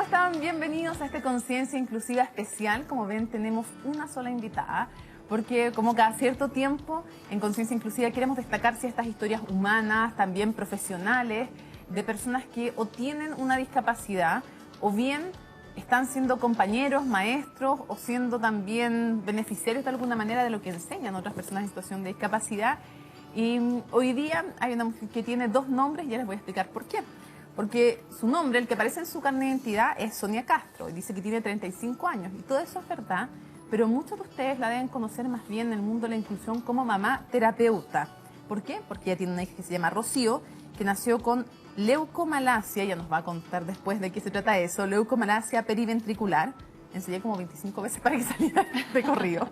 están? Bienvenidos a este Conciencia Inclusiva especial. Como ven, tenemos una sola invitada, porque como cada cierto tiempo en Conciencia Inclusiva queremos destacar ciertas historias humanas, también profesionales, de personas que o tienen una discapacidad o bien están siendo compañeros, maestros o siendo también beneficiarios de alguna manera de lo que enseñan otras personas en situación de discapacidad. Y hoy día hay una mujer que tiene dos nombres y ya les voy a explicar por qué. Porque su nombre, el que aparece en su carnet de identidad, es Sonia Castro. Y dice que tiene 35 años. Y todo eso es verdad, pero muchos de ustedes la deben conocer más bien en el mundo de la inclusión como mamá terapeuta. ¿Por qué? Porque ella tiene una hija que se llama Rocío, que nació con leucomalacia. Ella nos va a contar después de qué se trata eso. Leucomalacia periventricular. Enseñé como 25 veces para que saliera de corrido.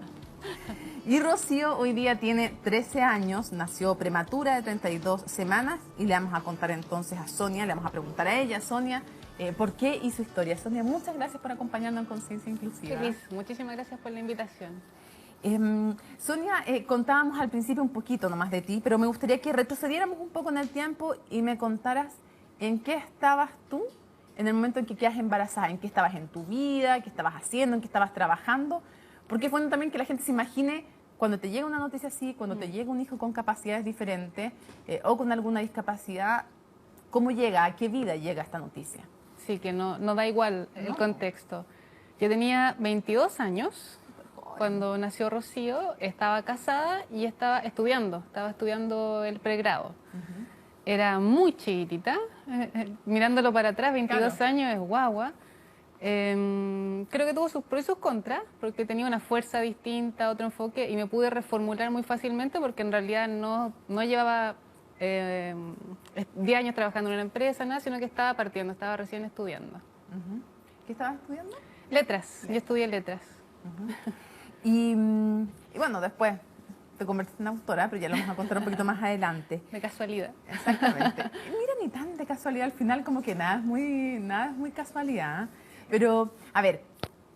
Y Rocío hoy día tiene 13 años, nació prematura de 32 semanas y le vamos a contar entonces a Sonia, le vamos a preguntar a ella, Sonia, por qué y su historia. Sonia, muchas gracias por acompañarnos en Conciencia Inclusiva. Feliz, muchísimas gracias por la invitación. Sonia, contábamos al principio un poquito nomás de ti, pero me gustaría que retrocediéramos un poco en el tiempo y me contaras en qué estabas tú en el momento en que quedas embarazada, en qué estabas en tu vida, qué estabas haciendo, en qué estabas trabajando, porque es bueno también que la gente se imagine cuando te llega una noticia así, cuando te llega un hijo con capacidades diferentes o con alguna discapacidad, ¿cómo llega? ¿A qué vida llega esta noticia? Sí, que no da igual el contexto. Yo tenía 22 años cuando nació Rocío, estaba casada y estaba estudiando el pregrado. Era muy chiquitita, mirándolo para atrás, 22 años es guagua. Creo que tuvo sus pros y sus contras, porque tenía una fuerza distinta, otro enfoque, y me pude reformular muy fácilmente porque en realidad no llevaba 10 años trabajando en una empresa, nada, sino que estaba partiendo, estaba recién estudiando. ¿Qué estabas estudiando? Letras, yo estudié letras. Y bueno, después te convertiste en autora, pero ya lo vamos a contar un poquito más adelante. De casualidad. Exactamente. Mira, ni tan de casualidad al final, como que nada es muy casualidad. Pero, a ver,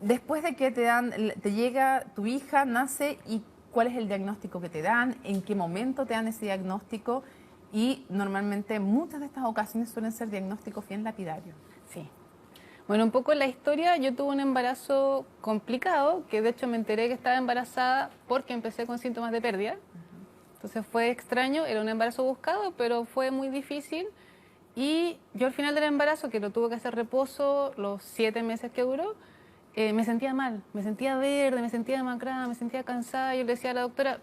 después de que te llega tu hija, nace, ¿y cuál es el diagnóstico que te dan? ¿En qué momento te dan ese diagnóstico? Y normalmente muchas de estas ocasiones suelen ser diagnósticos bien lapidarios. Sí. Bueno, un poco la historia, yo tuve un embarazo complicado, que de hecho me enteré que estaba embarazada porque empecé con síntomas de pérdida. Entonces fue extraño, era un embarazo buscado, pero fue muy difícil. Y yo al final del embarazo, que lo tuve que hacer reposo los 7 meses que duró, me sentía mal, me sentía verde, me sentía demacrada, me sentía cansada. Yo le decía a la doctora,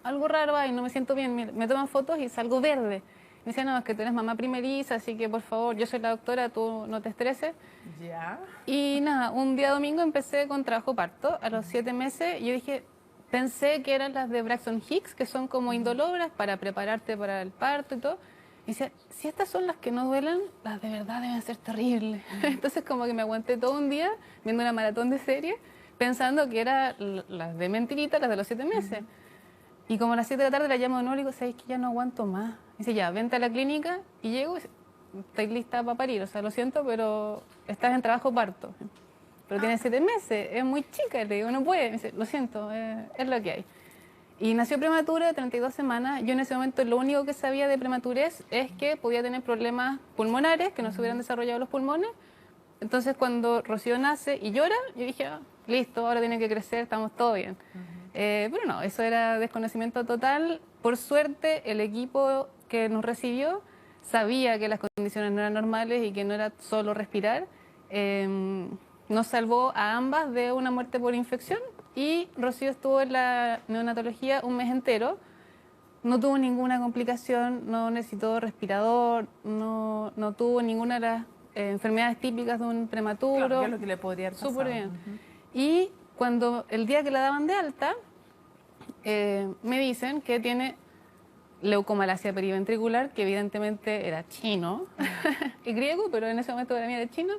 algo raro hay, no me siento bien, me toman fotos y salgo verde. Me decía, no, es que tú eres mamá primeriza, así que por favor, yo soy la doctora, tú no te estreses. Ya. Y nada, un día domingo empecé con trabajo parto, a los 7 meses, y yo dije, pensé que eran las de Braxton Hicks, que son como indoloras para prepararte para el parto y todo. Y decía, si estas son las que no duelen, las de verdad deben ser terribles. Entonces como que me aguanté todo un día viendo una maratón de series, pensando que eran las de mentirita, las de los 7 meses. Y como a las 7 de la tarde la llamo de nuevo y digo, ¿sabes que ya no aguanto más? Dice, ya, vente a la clínica. Y llego y dice, estoy lista para parir. O sea, lo siento, pero estás en trabajo parto. Pero tienes 7 meses, es muy chica. Le digo, no puede. Me dice, lo siento, es lo que hay. Y nació prematura de 32 semanas. Yo en ese momento lo único que sabía de prematurez es que podía tener problemas pulmonares, que no se hubieran desarrollado los pulmones. Entonces cuando Rocío nace y llora, yo dije, listo, ahora tiene que crecer, estamos todo bien. Pero no, eso era desconocimiento total. Por suerte, el equipo que nos recibió sabía que las condiciones no eran normales y que no era solo respirar. Nos salvó a ambas de una muerte por infección y Rocío estuvo en la neonatología un mes entero. No tuvo ninguna complicación, no necesitó respirador, no tuvo ninguna de las enfermedades típicas de un prematuro. Claro, que es lo que le podría haber pasado. Súper bien. Y cuando el día que la daban de alta, me dicen que tiene leucomalacia periventricular, que evidentemente era chino, y griego, pero en ese momento para mí era chino.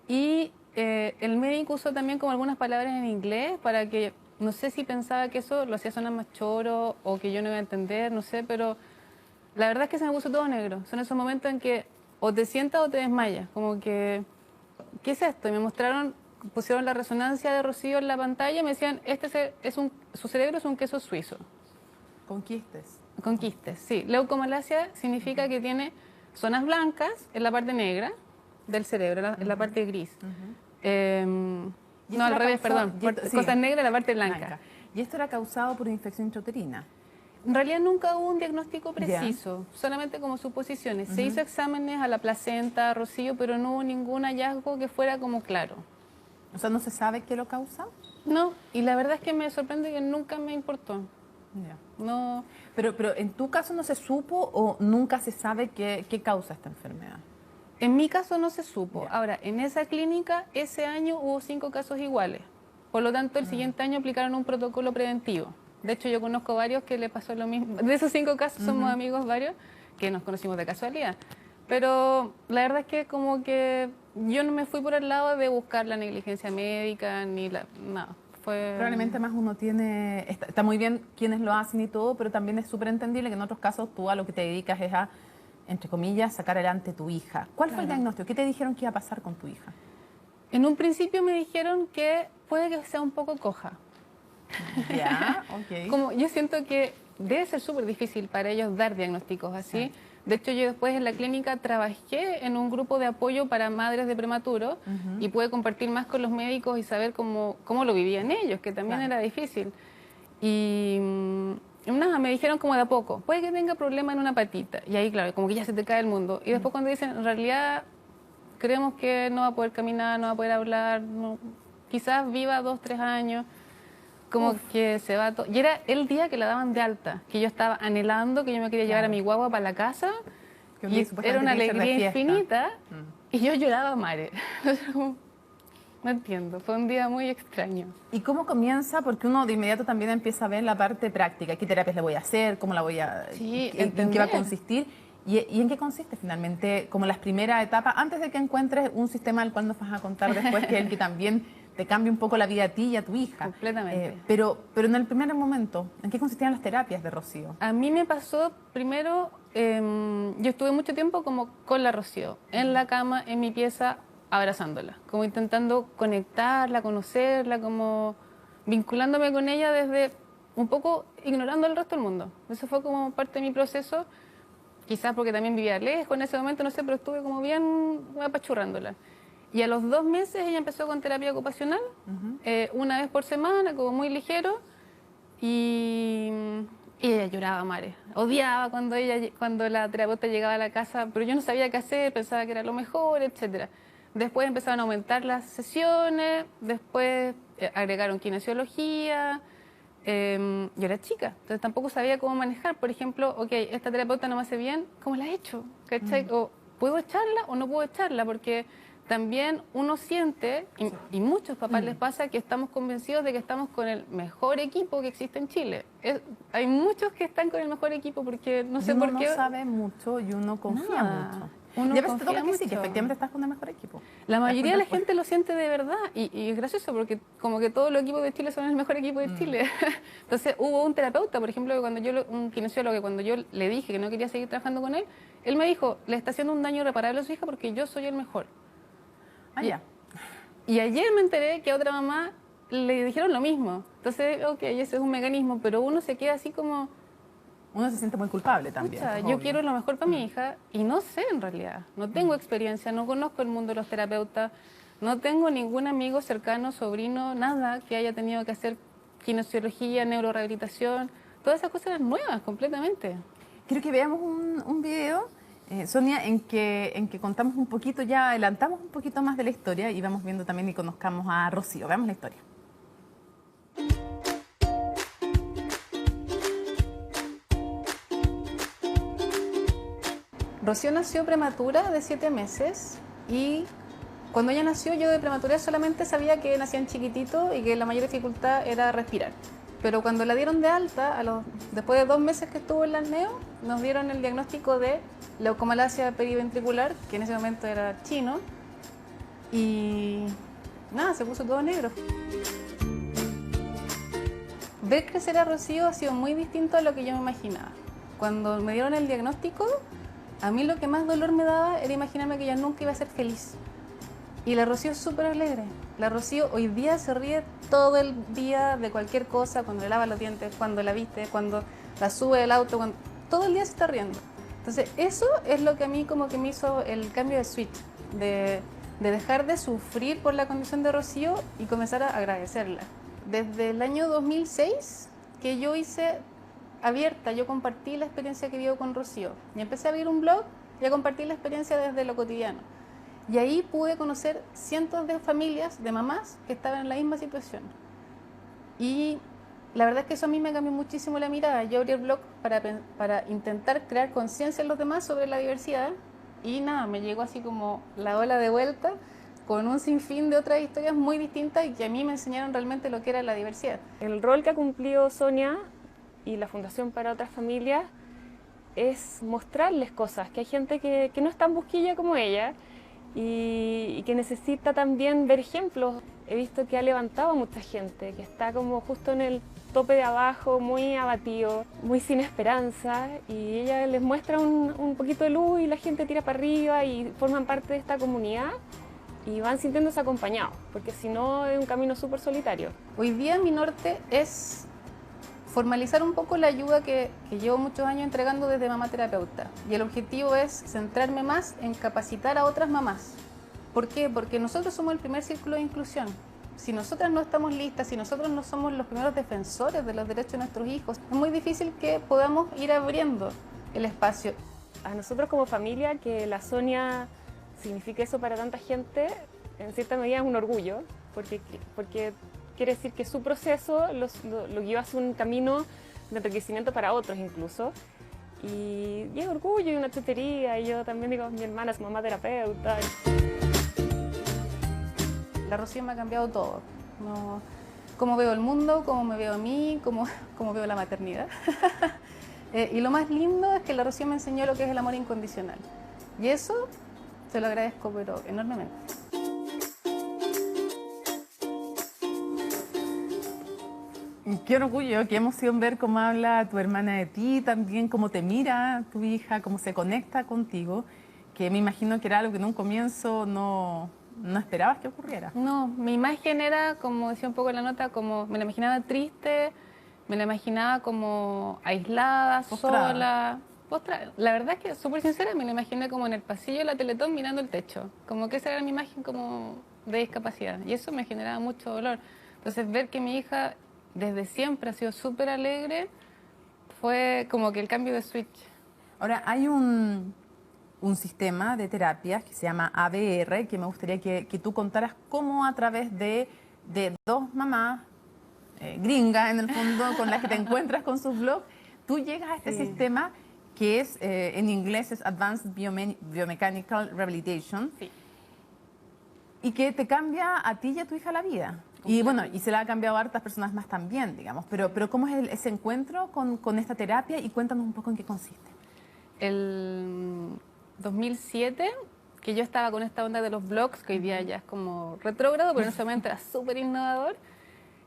Y el médico usó también como algunas palabras en inglés para que, no sé si pensaba que eso lo hacía sonar más choro o que yo no iba a entender, no sé, pero la verdad es que se me puso todo negro. Son esos momentos en que o te sientas o te desmayas, como que, ¿qué es esto? Y me mostraron, pusieron la resonancia de Rocío en la pantalla y me decían, su cerebro es un queso suizo. ¿Con quistes? Con quistes, sí. Leucomalacia significa que tiene zonas blancas en la parte negra del cerebro, en la parte gris. ¿Y No, esto al era revés, causado- perdón. y esto- sí, Cosas negras, la parte blanca. ¿Y esto era causado por una infección intrauterina? En realidad nunca hubo un diagnóstico preciso, solamente como suposiciones. Se hizo exámenes a la placenta, a Rocío, pero no hubo ningún hallazgo que fuera como claro. O sea, ¿no se sabe qué lo causa? No, y la verdad es que me sorprende que nunca me importó. Ya. No, Pero en tu caso no se supo o nunca se sabe qué causa esta enfermedad. en mi caso no se supo. Ya. Ahora, en esa clínica, ese año hubo 5 casos iguales. Por lo tanto, el siguiente año aplicaron un protocolo preventivo. De hecho, yo conozco varios que le pasó lo mismo. De esos 5 casos somos amigos varios que nos conocimos de casualidad. Pero la verdad es que como que yo no me fui por el lado de buscar la negligencia médica ni la... No, fue... Probablemente más uno tiene... Está muy bien quienes lo hacen y todo, pero también es súper entendible que en otros casos tú a lo que te dedicas es a, entre comillas, sacar adelante tu hija. ¿Cuál fue el diagnóstico? ¿Qué te dijeron que iba a pasar con tu hija? En un principio me dijeron que puede que sea un poco coja. Ya, ok. Como yo siento que debe ser súper difícil para ellos dar diagnósticos así. De hecho, yo después en la clínica trabajé en un grupo de apoyo para madres de prematuro y pude compartir más con los médicos y saber cómo lo vivían ellos, que también era difícil. Y nada, me dijeron como de a poco, puede que tenga problema en una patita. Y ahí, claro, como que ya se te cae el mundo. Y después cuando dicen, en realidad creemos que no va a poder caminar, no va a poder hablar, quizás viva 2, 3 años. Como que se va todo. Y era el día que la daban de alta, que yo estaba anhelando, que yo me quería llevar a mi guagua para la casa. Que un día Y supuestamente era una tiene que ser de alegría fiesta. infinita. Y yo lloraba a mares. No entiendo, fue un día muy extraño. ¿Y cómo comienza? Porque uno de inmediato también empieza a ver la parte práctica. ¿Qué terapias le voy a hacer? ¿Cómo la voy a...? Sí, ¿En qué va a entender. consistir? ¿Y en qué consiste finalmente? Como las primeras etapas, antes de que encuentres un sistema al cual nos vas a contar después, que es el que también te cambie un poco la vida a ti y a tu hija. Completamente. Pero en el primer momento, ¿en qué consistían las terapias de Rocío? A mí me pasó primero, yo estuve mucho tiempo como con la Rocío, en la cama, en mi pieza, abrazándola, como intentando conectarla, conocerla, como vinculándome con ella desde un poco ignorando al resto del mundo. Eso fue como parte de mi proceso, quizás porque también vivía lejos en ese momento, no sé, pero estuve como bien apachurrándola. Y a los 2 meses ella empezó con terapia ocupacional, una vez por semana, como muy ligero, y ella lloraba a mares. Odiaba cuando la terapeuta llegaba a la casa, pero yo no sabía qué hacer, pensaba que era lo mejor, etcétera. Después empezaron a aumentar las sesiones, después agregaron kinesiología. Yo era chica, entonces tampoco sabía cómo manejar. Por ejemplo, ok, esta terapeuta no me hace bien, ¿cómo la he hecho? ¿Cachai? O ¿puedo echarla o no puedo echarla? Porque también uno siente, y muchos papás les pasa, que estamos convencidos de que estamos con el mejor equipo que existe en Chile. Hay muchos que están con el mejor equipo porque no sé uno por qué. no sabe mucho y uno confía Nada. mucho. Uno y a veces te toca confía que sí, que mucho. efectivamente estás con el mejor equipo. La mayoría de la Después- gente lo siente de verdad y es gracioso porque como que todos los equipos de Chile son el mejor equipo de Chile. Entonces hubo un terapeuta, por ejemplo, un kinesiólogo, que cuando yo le dije que no quería seguir trabajando con él me dijo, le está haciendo un daño irreparable a su hija porque yo soy el mejor. Ah, ya. Y ayer me enteré que a otra mamá le dijeron lo mismo. Entonces, ok, ese es un mecanismo, pero uno se queda así como, Uno se siente muy culpable también. pucha, es yo obvio. quiero lo mejor para mi hija y no sé en realidad. No tengo experiencia, no conozco el mundo de los terapeutas, no tengo ningún amigo cercano, sobrino, nada que haya tenido que hacer kinesiología, neurorehabilitación. Todas esas cosas eran nuevas completamente. Quiero que veamos un video, Sonia, en que contamos un poquito, ya adelantamos un poquito más de la historia y vamos viendo también y conozcamos a Rocío. Veamos la historia. Rocío nació prematura de 7 meses y cuando ella nació yo de prematura solamente sabía que nacían chiquititos y que la mayor dificultad era respirar. Pero cuando la dieron de alta, después de 2 meses que estuvo en la neo, nos dieron el diagnóstico de leucomalacia periventricular, que en ese momento era chino, y nada, se puso todo negro. Ver crecer a Rocío ha sido muy distinto a lo que yo me imaginaba. Cuando me dieron el diagnóstico, a mí lo que más dolor me daba era imaginarme que ella nunca iba a ser feliz. Y la Rocío es súper alegre. La Rocío hoy día se ríe todo el día de cualquier cosa, cuando le lava los dientes, cuando la viste, cuando la sube del auto, todo el día se está riendo. Entonces eso es lo que a mí como que me hizo el cambio de switch. de dejar de sufrir por la condición de Rocío y comenzar a agradecerla. Desde el año 2006 que yo hice abierta, yo compartí la experiencia que vivo con Rocío y empecé a abrir un blog y a compartir la experiencia desde lo cotidiano. Y ahí pude conocer cientos de familias, de mamás que estaban en la misma situación. Y la verdad es que eso a mí me cambió muchísimo la mirada. Yo abrí el blog para intentar crear conciencia en los demás sobre la diversidad y nada, me llegó así como la ola de vuelta con un sinfín de otras historias muy distintas y que a mí me enseñaron realmente lo que era la diversidad. El rol que ha cumplido Sonia y la Fundación para Otras Familias es mostrarles cosas, que hay gente que no es tan busquilla como ella y que necesita también ver ejemplos. He visto que ha levantado a mucha gente, que está como justo en el tope de abajo, muy abatido, muy sin esperanza, y ella les muestra un poquito de luz y la gente tira para arriba y forman parte de esta comunidad y van sintiéndose acompañados, porque si no es un camino súper solitario. Hoy día mi norte es formalizar un poco la ayuda que llevo muchos años entregando desde Mamá Terapeuta. Y el objetivo es centrarme más en capacitar a otras mamás. ¿Por qué? Porque nosotros somos el primer círculo de inclusión. Si nosotras no estamos listas, si nosotros no somos los primeros defensores de los derechos de nuestros hijos, es muy difícil que podamos ir abriendo el espacio. A nosotros como familia, que la Sonia signifique eso para tanta gente, en cierta medida es un orgullo, porque quiere decir que su proceso lo guió hacia un camino de enriquecimiento para otros incluso. Y es orgullo y una chutería, y yo también digo, mi hermana es mamá terapeuta. La Rocío me ha cambiado todo. No, cómo veo el mundo, cómo me veo a mí, cómo veo la maternidad. Y lo más lindo es que la Rocío me enseñó lo que es el amor incondicional. Y eso se lo agradezco, pero enormemente. Y qué orgullo, qué emoción ver cómo habla tu hermana de ti, también cómo te mira tu hija, cómo se conecta contigo, que me imagino que era algo que en un comienzo no esperabas que ocurriera. No, mi imagen era, como decía un poco en la nota, como me la imaginaba triste, me la imaginaba como aislada, Postrada. sola, postrada. La verdad es que, súper sincera, me la imaginé como en el pasillo de la Teletón mirando el techo. Como que esa era mi imagen como de discapacidad. Y eso me generaba mucho dolor. Entonces, ver que mi hija desde siempre ha sido súper alegre fue como que el cambio de switch. Ahora, hay un sistema de terapias que se llama ABR, que me gustaría que tú contaras cómo a través de dos mamás gringas, en el fondo, con las que te encuentras con sus blogs, tú llegas a este sistema que es, en inglés es Advanced Biomechanical Rehabilitation, y que te cambia a ti y a tu hija la vida. Y bueno, y se la ha cambiado a hartas personas más también, digamos. Pero ¿cómo es ese encuentro con esta terapia? Y cuéntanos un poco en qué consiste. El 2007, que yo estaba con esta onda de los blogs, que hoy día ya es como retrógrado, pero en ese momento era súper innovador,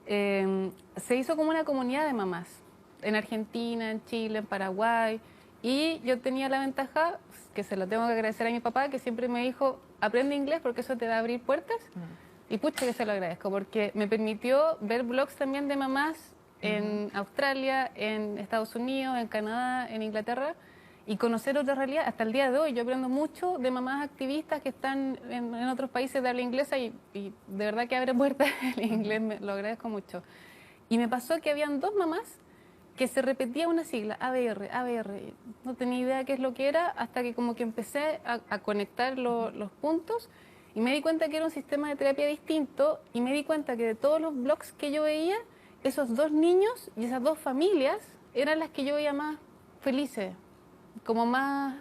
se hizo como una comunidad de mamás en Argentina, en Chile, en Paraguay, y yo tenía la ventaja, que se lo tengo que agradecer a mi papá, que siempre me dijo, aprende inglés porque eso te va a abrir puertas, y pucha que se lo agradezco, porque me permitió ver blogs también de mamás en Australia, en Estados Unidos, en Canadá, en Inglaterra, y conocer otra realidad. Hasta el día de hoy yo aprendo mucho de mamás activistas que están en otros países de habla inglesa y de verdad que abre puertas el inglés, lo agradezco mucho. Y me pasó que habían dos mamás que se repetía una sigla, ABR, ABR. No tenía idea qué es lo que era hasta que como que empecé a conectar los puntos y me di cuenta que era un sistema de terapia distinto y me di cuenta que de todos los blogs que yo veía, esos dos niños y esas dos familias eran las que yo veía más felices, como más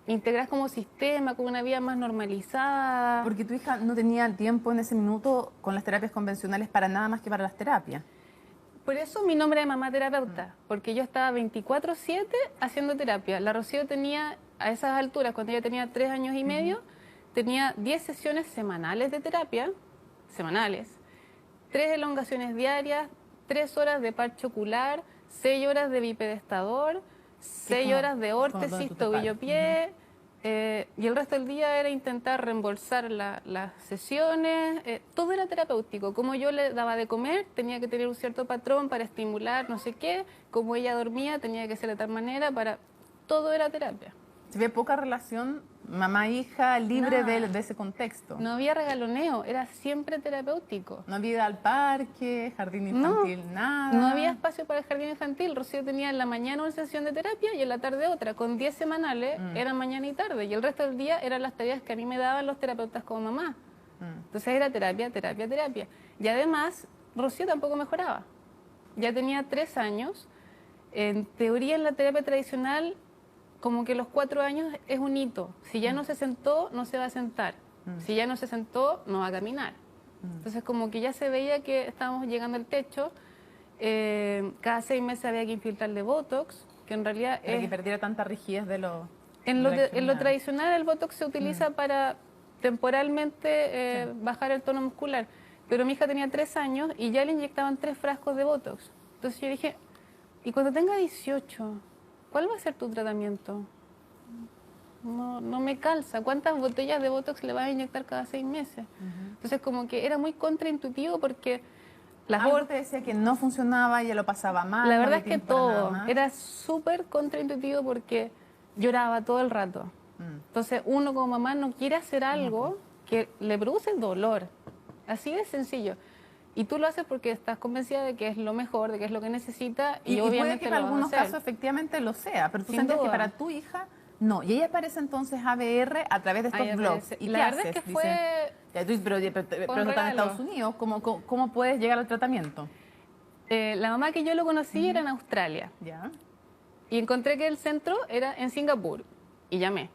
integradas como sistema, con una vida más normalizada. Porque tu hija no tenía tiempo en ese minuto con las terapias convencionales para nada más que para las terapias. Por eso mi nombre es mamá terapeuta, porque yo estaba 24/7 haciendo terapia. La Rocío tenía, a esas alturas, cuando ella tenía 3 años y medio, tenía 10 sesiones semanales de terapia, semanales, 3 elongaciones diarias, 3 horas de parche ocular, 6 horas de bipedestador, 6 horas de órtesis, tobillo-pie, y el resto del día era intentar reembolsar las sesiones, todo era terapéutico. Como yo le daba de comer, tenía que tener un cierto patrón para estimular no sé qué, como ella dormía, tenía que ser de tal manera, todo era terapia. Se ve poca relación mamá, hija, libre Nada. de ese contexto. No había regaloneo, era siempre terapéutico. No había ido al parque, jardín infantil, nada. No había espacio para el jardín infantil. Rocío tenía en la mañana una sesión de terapia y en la tarde otra. Con 10 semanales eran mañana y tarde. Y el resto del día eran las tareas que a mí me daban los terapeutas como mamá. Entonces era terapia, terapia, terapia. Y además, Rocío tampoco mejoraba. Ya tenía 3 años. En teoría, en la terapia tradicional, como que los 4 años es un hito. Si ya no se sentó, no se va a sentar. Si ya no se sentó, no va a caminar. Entonces, como que ya se veía que estábamos llegando al techo. Cada 6 meses había que infiltrarle Botox, que en realidad Para que perdiera tanta rigidez de lo... en de la lo extremidad. tradicional, el Botox se utiliza para temporalmente bajar el tono muscular. Pero mi hija tenía 3 años y ya le inyectaban 3 frascos de Botox. Entonces yo dije, ¿y cuando tenga 18, cuál va a ser tu tratamiento? No me calza. ¿Cuántas botellas de Botox le vas a inyectar cada 6 meses? Entonces como que era muy contraintuitivo porque las Algo te decía que no funcionaba, ya lo pasaba mal. la no verdad había es que tiempo para nada todo más. era súper contraintuitivo porque lloraba todo el rato. Entonces uno como mamá no quiere hacer algo que le produce dolor. Así de sencillo. Y tú lo haces porque estás convencida de que es lo mejor, de que es lo que necesita y, Y puede obviamente que en lo vas a algunos hacer. casos efectivamente lo sea, pero tú Sin sentías que duda. para tu hija no. Y ella aparece entonces ABR a través de estos Ahí blogs. aparece. ¿Y La qué verdad haces? es que Dice, fue ya, tú dices, pero eso está en regalo. Estados Unidos. ¿Cómo puedes llegar al tratamiento? La mamá que yo lo conocí era en Australia Ya. y encontré que el centro era en Singapur y llamé.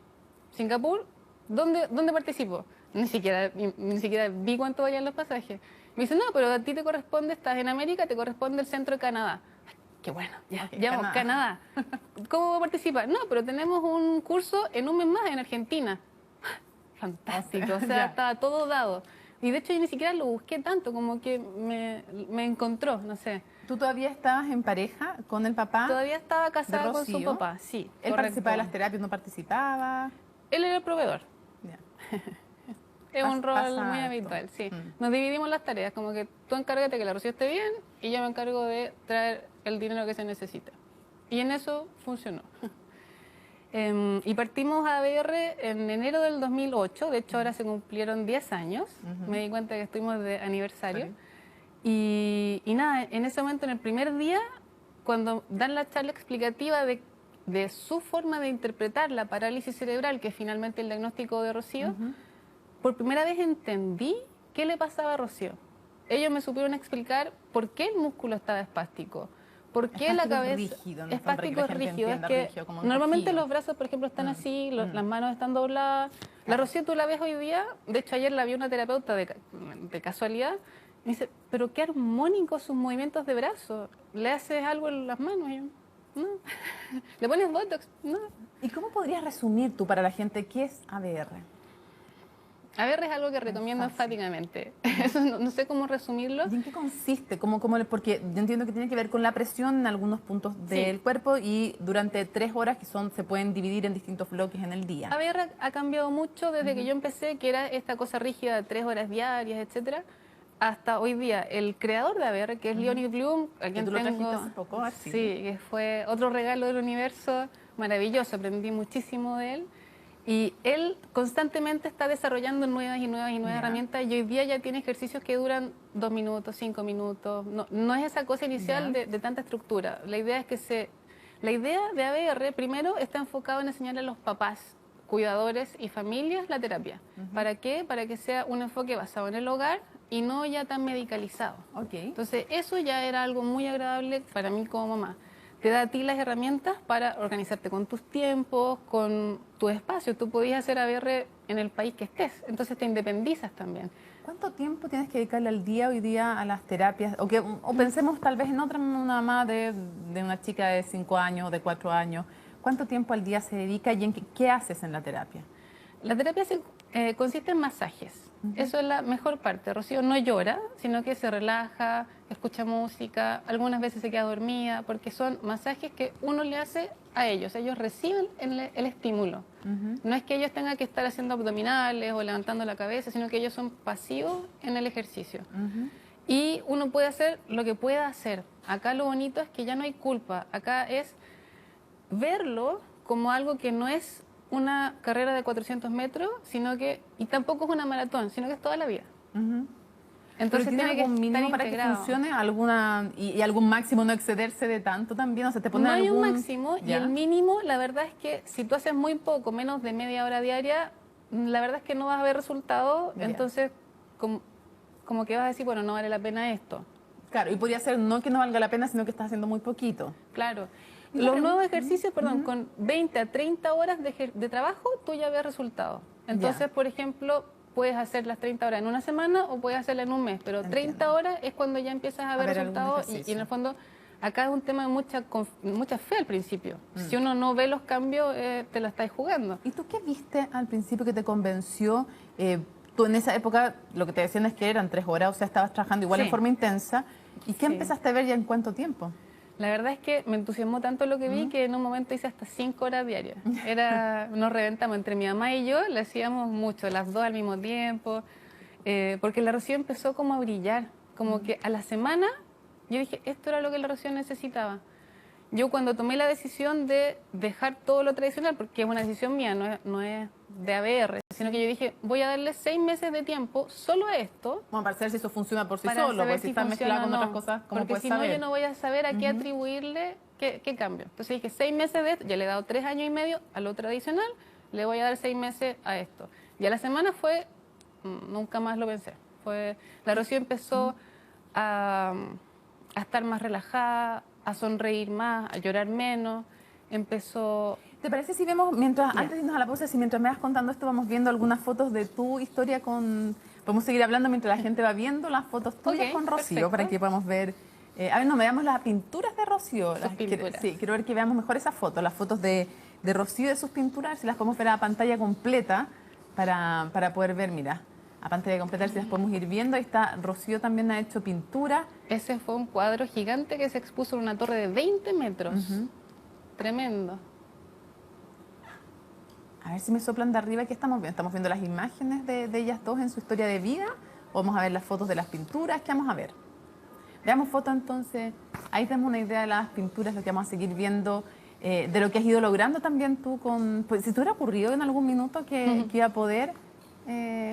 Singapur, ¿dónde participo? Ni siquiera vi cuánto valían los pasajes. Me dice, no, pero a ti te corresponde, estás en América, te corresponde el centro de Canadá. Ay, qué bueno, ya, Ok, llamo, Canadá. ¿Cómo participa? No, pero tenemos un curso en un mes más en Argentina. Fantástico, o sea, Ya. estaba todo dado. Y de hecho yo ni siquiera lo busqué tanto, como que me encontró, no sé. ¿Tú todavía estabas en pareja con el papá? Todavía estaba casada con su Rocío? papá, sí. ¿Él correcto. participaba de las terapias, no participaba? Él era el proveedor. Ya. Es un rol Pasa muy harto. habitual, sí. Nos dividimos las tareas, como que tú encárgate que la Rocío esté bien y yo me encargo de traer el dinero que se necesita. Y en eso funcionó. Y partimos a ABR en enero del 2008, de hecho ahora se cumplieron 10 años, me di cuenta que estuvimos de aniversario. Y nada, en ese momento, en el primer día, cuando dan la charla explicativa de su forma de interpretar la parálisis cerebral, que es finalmente el diagnóstico de Rocío, por primera vez entendí qué le pasaba a Rocío. Ellos me supieron explicar por qué el músculo estaba espástico, por qué la Espástico es cabeza... rígido, no espástico la es gente rígido, es entienda que rígido como normalmente encogido. los brazos, por ejemplo, están así, las manos están dobladas. La Rocío tú la ves hoy día, de hecho ayer la vi una terapeuta de casualidad, me dice, pero qué armónicos sus movimientos de brazo, ¿le haces algo en las manos? Y yo, no. ¿Le pones Botox? No. ¿Y cómo podrías resumir tú para la gente qué es ABR? ABR es algo que recomiendo enfáticamente. Eso no sé cómo resumirlo. ¿Y en qué consiste? Porque yo entiendo que tiene que ver con la presión en algunos puntos del cuerpo y durante 3 horas se pueden dividir en distintos bloques en el día. ABR ha cambiado mucho desde que yo empecé, que era esta cosa rígida de 3 horas diarias, etcétera, hasta hoy día. El creador de ABR, que es Leonid Bloom, a quien tú lo tengo... trajiste hace poco, así. Sí, que fue otro regalo del universo maravilloso, aprendí muchísimo de él. Y él constantemente está desarrollando nuevas y nuevas y nuevas herramientas y hoy día ya tiene ejercicios que duran 2 minutos, 5 minutos. No es esa cosa inicial de tanta estructura. La idea es que la idea de ABR primero está enfocado en enseñarle a los papás, cuidadores y familias la terapia. ¿Para qué? Para que sea un enfoque basado en el hogar y no ya tan medicalizado. Okay. Entonces eso ya era algo muy agradable para mí como mamá. Te da a ti las herramientas para organizarte con tus tiempos, con tu espacio. Tú podías hacer ABR en el país que estés, entonces te independizas también. ¿Cuánto tiempo tienes que dedicarle al día hoy día a las terapias? O pensemos tal vez en otra mamá de una chica de 5 años, de 4 años. ¿Cuánto tiempo al día se dedica y en qué haces en la terapia? La terapia consiste en masajes. Eso es la mejor parte. Rocío no llora, sino que se relaja, escucha música, algunas veces se queda dormida, porque son masajes que uno le hace a ellos. Ellos reciben el estímulo. No es que ellos tengan que estar haciendo abdominales o levantando la cabeza, sino que ellos son pasivos en el ejercicio. Y uno puede hacer lo que pueda hacer. Acá lo bonito es que ya no hay culpa. Acá es verlo como algo que no es una carrera de 400 metros, y tampoco es una maratón, sino que es toda la vida. Entonces ¿Pero tiene tiene que algún estar mínimo para que integrado. funcione? Y algún máximo, no excederse de tanto también? O sea, te pone No hay un algún... máximo y ¿Ya? el mínimo, la verdad es que si tú haces muy poco, menos de media hora diaria, la verdad es que no vas a ver resultados, Ya. entonces como que vas a decir, bueno, no vale la pena esto. Claro, y podría ser no que no valga la pena, sino que estás haciendo muy poquito. Claro. Y Los la nuevos pregunta- ejercicios, perdón, con 20 a 30 horas de trabajo, tú ya ves resultados. Entonces, por ejemplo, puedes hacer las 30 horas en una semana o puedes hacerla en un mes, pero Entiendo. 30 horas es cuando ya empiezas a ver ver algún resultados y en ejercicio. el fondo acá es un tema de mucha fe al principio. Si uno no ve los cambios, te la estáis jugando. ¿Y tú qué viste al principio que te convenció? Tú en esa época, lo que te decían es que eran 3 horas, o sea, estabas trabajando igual Sí. en forma intensa. ¿Y qué Sí. empezaste a ver ya en cuánto tiempo? La verdad es que me entusiasmó tanto lo que vi que en un momento hice hasta 5 horas diarias. Nos reventamos entre mi mamá y yo, le hacíamos mucho, las dos al mismo tiempo, porque la Rocío empezó como a brillar, como que a la semana yo dije, esto era lo que la Rocío necesitaba. Yo cuando tomé la decisión de dejar todo lo tradicional, porque es una decisión mía, no es de ABR, sino que yo dije, voy a darle 6 meses de tiempo solo a esto, Bueno, para saber si eso funciona por sí para solo, saber porque si si está funciona mezclado o con no. otras cosas, ¿cómo Porque puedes si no, saber? yo no voy a saber a qué atribuirle qué cambio. Entonces dije, 6 meses de esto, ya le he dado 3 años y medio a lo tradicional, le voy a dar 6 meses a esto. Y a la semana nunca más lo pensé. La Rocío empezó a estar más relajada, a sonreír más, a llorar menos, empezó... ¿Te parece si vemos, mientras, Ya. antes de irnos a la pausa, si mientras me vas contando esto, vamos viendo algunas fotos de tu historia con... Podemos seguir hablando mientras la gente va viendo las fotos tuyas Ok, con Rocío, perfecto. para que podamos ver... a ver, no, veamos las pinturas de Rocío. Sus pinturas. Sí, quiero ver que veamos mejor esas fotos, las fotos de Rocío y de sus pinturas, si las podemos ver a pantalla completa para poder ver, mira, a pantalla completa, si las podemos ir viendo. Ahí está, Rocío también ha hecho pintura. Ese fue un cuadro gigante que se expuso en una torre de 20 metros. Tremendo. A ver si me soplan de arriba, ¿qué estamos viendo? ¿Estamos viendo las imágenes de ellas dos en su historia de vida? ¿O vamos a ver las fotos de las pinturas? ¿Qué vamos a ver? Veamos fotos entonces. Ahí tenemos una idea de las pinturas, lo que vamos a seguir viendo, de lo que has ido logrando también tú con... Pues, ¿si te hubiera ocurrido en algún minuto que iba a poder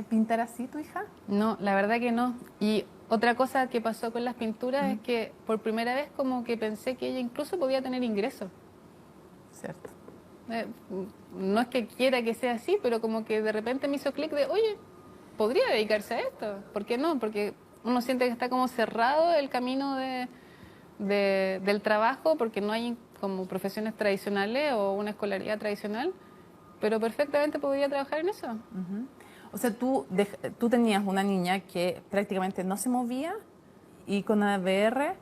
pintar así tu hija? No, la verdad que no. Y otra cosa que pasó con las pinturas es que por primera vez como que pensé que ella incluso podía tener ingresos. Cierto. No es que quiera que sea así, pero como que de repente me hizo clic de, oye, podría dedicarse a esto. ¿Por qué no? Porque uno siente que está como cerrado el camino del trabajo, porque no hay como profesiones tradicionales o una escolaridad tradicional, pero perfectamente podría trabajar en eso. O sea, tú tenías una niña que prácticamente no se movía y con ABR,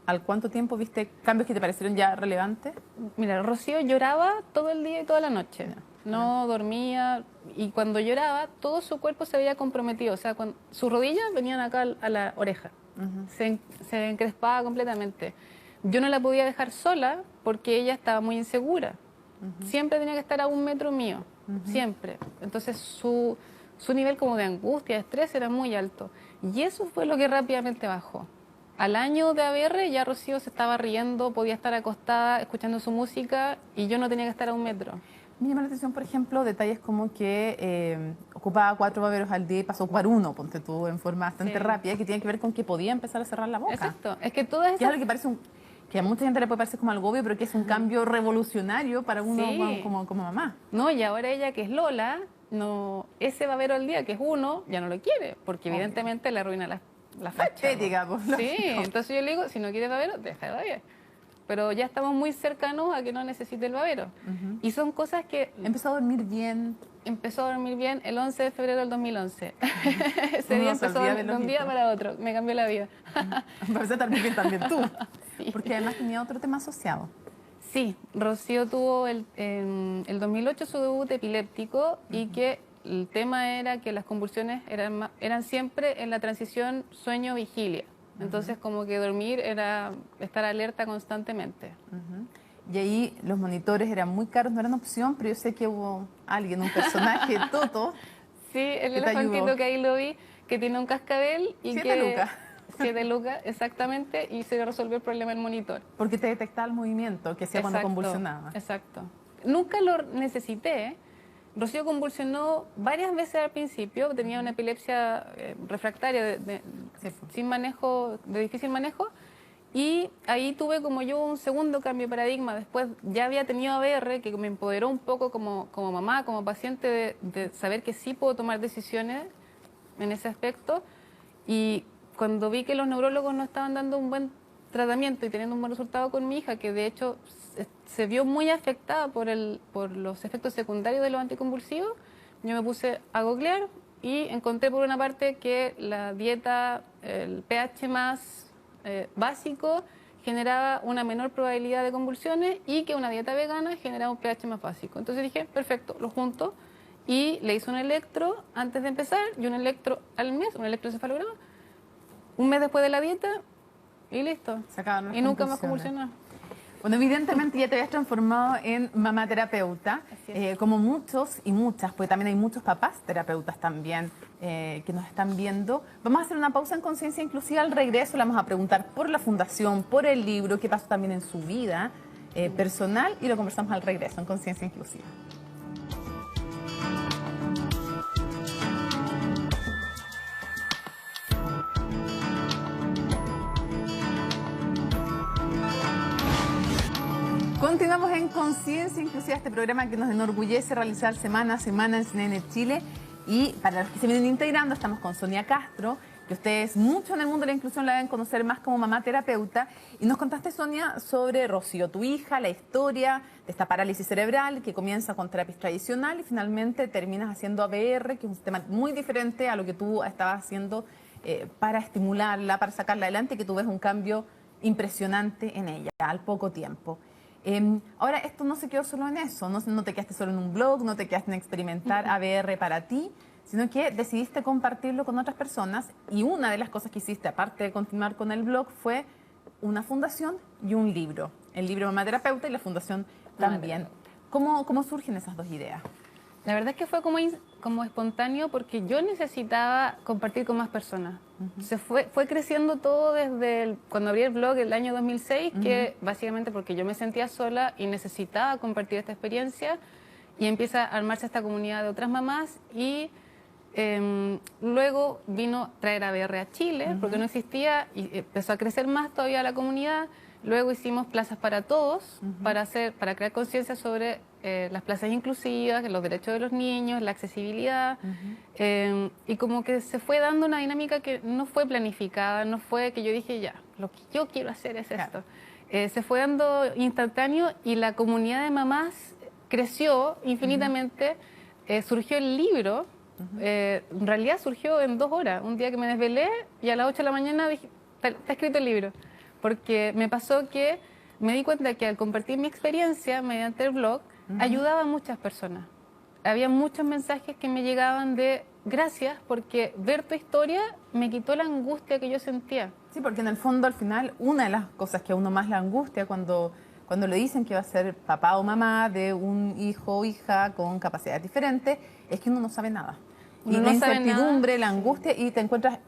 ¿al cuánto tiempo viste cambios que te parecieron ya relevantes? Mira, Rocío lloraba todo el día y toda la noche. No dormía y cuando lloraba todo su cuerpo se veía comprometido. O sea, sus rodillas venían acá a la oreja. Se encrespaba completamente. Yo no la podía dejar sola porque ella estaba muy insegura. Siempre tenía que estar a 1 metro mío. Siempre. Entonces su nivel como de angustia, de estrés era muy alto. Y eso fue lo que rápidamente bajó. Al año de ABR ya Rocío se estaba riendo, podía estar acostada escuchando su música y yo no tenía que estar a 1 metro. Me llama la atención, por ejemplo, detalles como que ocupaba 4 baberos al día y pasó a ocupar 1, ponte tú, en forma bastante rápida, que tiene que ver con que podía empezar a cerrar la boca. Exacto. Es que todas Que es esas... algo que parece que a mucha gente le puede parecer como algo obvio, pero que es un cambio revolucionario para uno Sí. como mamá. No, y ahora ella que es Lola, ese babero al día que es 1, ya no lo quiere, porque Obvio. evidentemente le arruina la La facha. estética, pues, Sí, lógico. entonces yo le digo, si no quieres babero, deja de baber. Pero ya estamos muy cercanos a que no necesite el babero. Y son cosas que Empezó a dormir bien. empezó a dormir bien el 11 de febrero del 2011. Ese Uno día no se empezó olvida de de un los día hitos. para otro. Me cambió la vida. Empezó a dormir bien también tú. Sí. Porque además tenía otro tema asociado. Sí, Rocío tuvo en el 2008 su debut epiléptico y que el tema era que las convulsiones eran siempre en la transición sueño-vigilia. Entonces como que dormir era estar alerta constantemente. Y ahí los monitores eran muy caros, no eran opción, pero yo sé que hubo alguien, un personaje, Toto. Sí, el ¿Qué te ayudó? elefantito que ahí lo vi, que tiene un cascabel y 7 lucas. 7 lucas, exactamente, y se resolvió el problema del monitor. Porque te detectaba el movimiento que hacía cuando Exacto, convulsionaba. Exacto. Nunca lo necesité, Rocío convulsionó varias veces al principio, tenía una epilepsia refractaria sin manejo, de difícil manejo, y ahí tuve como yo un segundo cambio de paradigma. Después ya había tenido ABR, que me empoderó un poco como mamá, como paciente, de saber que sí puedo tomar decisiones en ese aspecto. Y cuando vi que los neurólogos no estaban dando un buen tratamiento y teniendo un buen resultado con mi hija, que de hecho se vio muy afectada por los efectos secundarios de los anticonvulsivos, yo me puse a googlear y encontré por una parte que la dieta, el pH más básico generaba una menor probabilidad de convulsiones y que una dieta vegana generaba un pH más básico. Entonces dije, perfecto, lo junto y le hice un electro antes de empezar y un electro al mes, un electroencefalograma, un mes después de la dieta y listo. Y nunca más convulsionó. Bueno, evidentemente ya te habías transformado en mamá terapeuta, como muchos y muchas, porque también hay muchos papás terapeutas también que nos están viendo. Vamos a hacer una pausa en Conciencia Inclusiva. Al regreso le vamos a preguntar por la fundación, por el libro, qué pasó también en su vida personal, y lo conversamos al regreso en Conciencia Inclusiva. Continuamos en Conciencia Inclusiva, este programa que nos enorgullece realizar semana a semana en CNN Chile. Y para los que se vienen integrando, estamos con Sonia Castro, que ustedes mucho en el mundo de la inclusión la deben conocer más como mamá terapeuta. Y nos contaste, Sonia, sobre Rocío, tu hija, la historia de esta parálisis cerebral que comienza con terapia tradicional y finalmente terminas haciendo ABR, que es un sistema muy diferente a lo que tú estabas haciendo para estimularla, para sacarla adelante, y que tú ves un cambio impresionante en ella al poco tiempo. Ahora, esto no se quedó solo en eso, no te quedaste solo en un blog, no te quedaste en experimentar ABR para ti, sino que decidiste compartirlo con otras personas, y una de las cosas que hiciste, aparte de continuar con el blog, fue una fundación y un libro. El libro Mamá Terapeuta y la fundación también. ¿Cómo surgen esas dos ideas? La verdad es que fue como espontáneo porque yo necesitaba compartir con más personas. Se fue creciendo todo desde cuando abrí el blog el año 2006, que básicamente porque yo me sentía sola y necesitaba compartir esta experiencia, y empieza a armarse esta comunidad de otras mamás, y luego vino traer ABR a Chile, porque no existía, y empezó a crecer más todavía la comunidad. Luego hicimos plazas para todos, para crear conciencia sobre las plazas inclusivas, los derechos de los niños, la accesibilidad, y como que se fue dando una dinámica que no fue planificada, no fue que yo dije, ya, lo que yo quiero hacer es esto. Se fue dando instantáneo y la comunidad de mamás creció infinitamente. Surgió el libro, en realidad surgió en 2 horas, un día que me desvelé y a las 8 de la mañana dije, está escrito el libro. Porque me pasó que me di cuenta que al compartir mi experiencia mediante el blog, ayudaba a muchas personas. Había muchos mensajes que me llegaban de gracias, porque ver tu historia me quitó la angustia que yo sentía. Sí, porque en el fondo, al final, una de las cosas que a uno más le angustia cuando le dicen que va a ser papá o mamá de un hijo o hija con capacidades diferentes, es que uno no sabe nada. Y la incertidumbre, la angustia, y te encuentras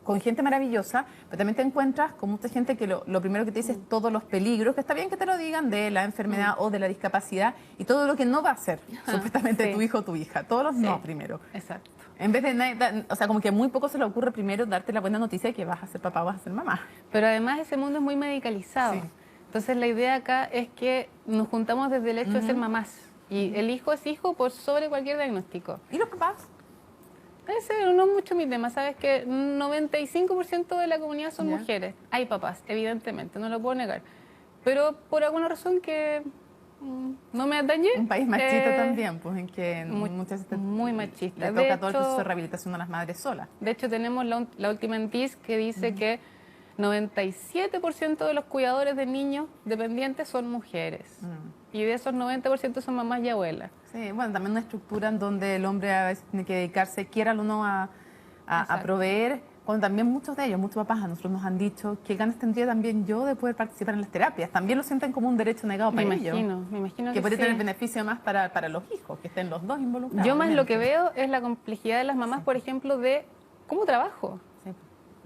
con gente maravillosa, pero también te encuentras con mucha gente que lo primero que te dice es todos los peligros, que está bien que te lo digan, de la enfermedad o de la discapacidad, y todo lo que no va a ser supuestamente tu hijo o tu hija, todos los no primero. Exacto. En vez de, o sea, como que muy poco se le ocurre primero darte la buena noticia de que vas a ser papá o vas a ser mamá. Pero además ese mundo es muy medicalizado. Sí. Entonces la idea acá es que nos juntamos desde el hecho de ser mamás, y el hijo es hijo por sobre cualquier diagnóstico. ¿Y los papás? Ese no es mucho mi tema, sabes que 95% de la comunidad son mujeres. Hay papás, evidentemente, no lo puedo negar. Pero por alguna razón que no me atañe. Un país machista también, pues en que muchas veces muy machista. Le toca todo el proceso de rehabilitación a las madres solas. De hecho, tenemos la última NTIS que dice que 97% de los cuidadores de niños dependientes son mujeres. Y de esos 90% son mamás y abuelas. Sí, bueno, también una estructura en donde el hombre a veces tiene que dedicarse, quiera o no, a proveer. Cuando también muchos de ellos, muchos papás a nosotros nos han dicho qué ganas tendría también yo de poder participar en las terapias. También lo sienten como un derecho negado para ellos. Me imagino que puede tener beneficio más para los hijos, que estén los dos involucrados. Yo más lo que veo es la complejidad de las mamás, por ejemplo, de cómo trabajo. Sí.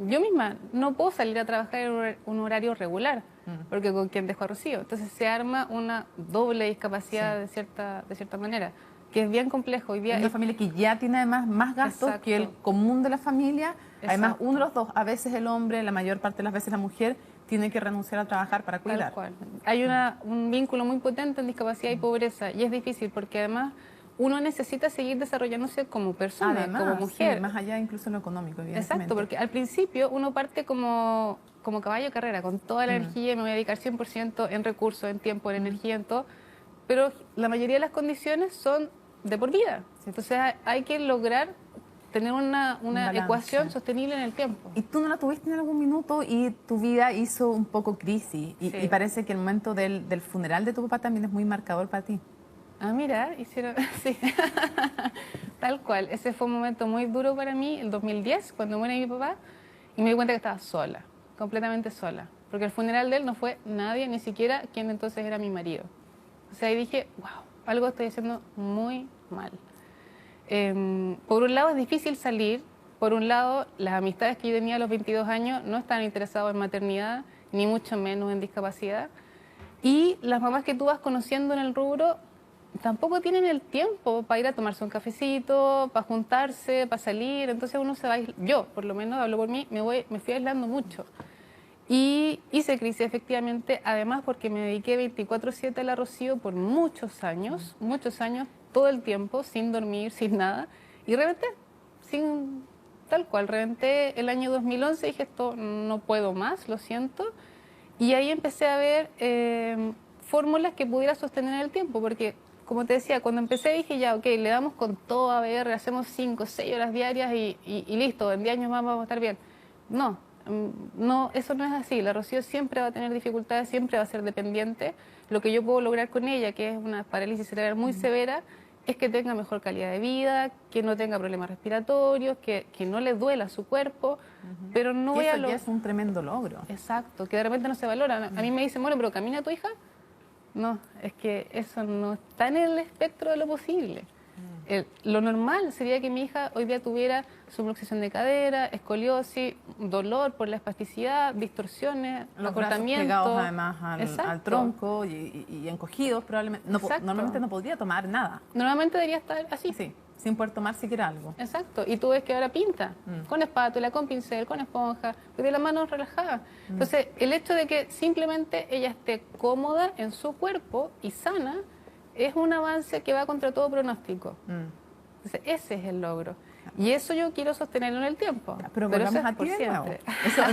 Yo misma no puedo salir a trabajar en un horario regular, porque con quien dejo a Rocío. Entonces se arma una doble discapacidad de cierta manera. que es bien complejo. Hoy día Una familia que ya tiene además más gastos Exacto. que el común de la familia. Además, Exacto. uno de los dos, a veces el hombre, la mayor parte de las veces la mujer, tiene que renunciar a trabajar para Tal cuidar. cual. Hay un vínculo muy potente en discapacidad y pobreza y es difícil porque además uno necesita seguir desarrollándose como persona, Además, como mujer. sí, más allá incluso en lo económico, evidentemente. Exacto, porque al principio uno parte como caballo de carrera, con toda la energía y me voy a dedicar 100% en recursos, en tiempo, en energía, en todo, pero la mayoría de las condiciones son de por vida. Entonces hay que lograr tener una balance. ecuación sostenible en el tiempo. Y tú no la tuviste en algún minuto y tu vida hizo un poco crisis. Sí. Y parece que el momento del funeral de tu papá también es muy marcador para ti. Ah, mira, hicieron, sí, tal cual. Ese fue un momento muy duro para mí, el 2010, cuando muere mi papá, y me di cuenta que estaba sola, completamente sola. Porque el funeral de él no fue nadie, ni siquiera quien entonces era mi marido. O sea, ahí dije, wow, algo estoy haciendo muy mal. Por un lado es difícil salir, por un lado las amistades que yo tenía a los 22 años no estaban interesados en maternidad, ni mucho menos en discapacidad. Y las mamás que tú vas conociendo en el rubro tampoco tienen el tiempo para ir a tomarse un cafecito, para juntarse, para salir. Entonces uno se va, yo por lo menos hablo por mí, me fui aislando mucho. Y hice crisis efectivamente, además porque me dediqué 24/7 a la Rocío por muchos años, todo el tiempo, sin dormir, sin nada. Y reventé, tal cual, reventé el año 2011, dije esto no puedo más, lo siento. Y ahí empecé a ver fórmulas que pudiera sostener en el tiempo, porque como te decía, cuando empecé dije ya, ok, le damos con todo a ver, hacemos 5 o 6 horas diarias y listo, en 10 años más vamos a estar bien. No, eso no es así. La Rocío siempre va a tener dificultades, siempre va a ser dependiente. Lo que yo puedo lograr con ella, que es una parálisis cerebral muy severa, es que tenga mejor calidad de vida, que no tenga problemas respiratorios, que no le duela su cuerpo, pero no voy a eso ya es un tremendo logro. Exacto, que de repente no se valora. A mí me dicen, bueno, pero ¿camina tu hija? No, es que eso no está en el espectro de lo posible. Lo normal sería que mi hija hoy día tuviera subluxación de cadera, escoliosis, dolor por la espasticidad, distorsiones, Los brazos acortamiento. pegados además al Exacto. tronco y encogidos probablemente. Normalmente no podría tomar nada. Normalmente debería estar así. Sí, sin poder tomar siquiera algo. Exacto, y tú ves que ahora pinta, con espátula, con pincel, con esponja, tiene las manos relajadas. Entonces, el hecho de que simplemente ella esté cómoda en su cuerpo y sana, es un avance que va contra todo pronóstico. Entonces, ese es el logro. Y eso yo quiero sostenerlo en el tiempo. Pero eso volvamos es a por ti de nuevo. siempre. Eso,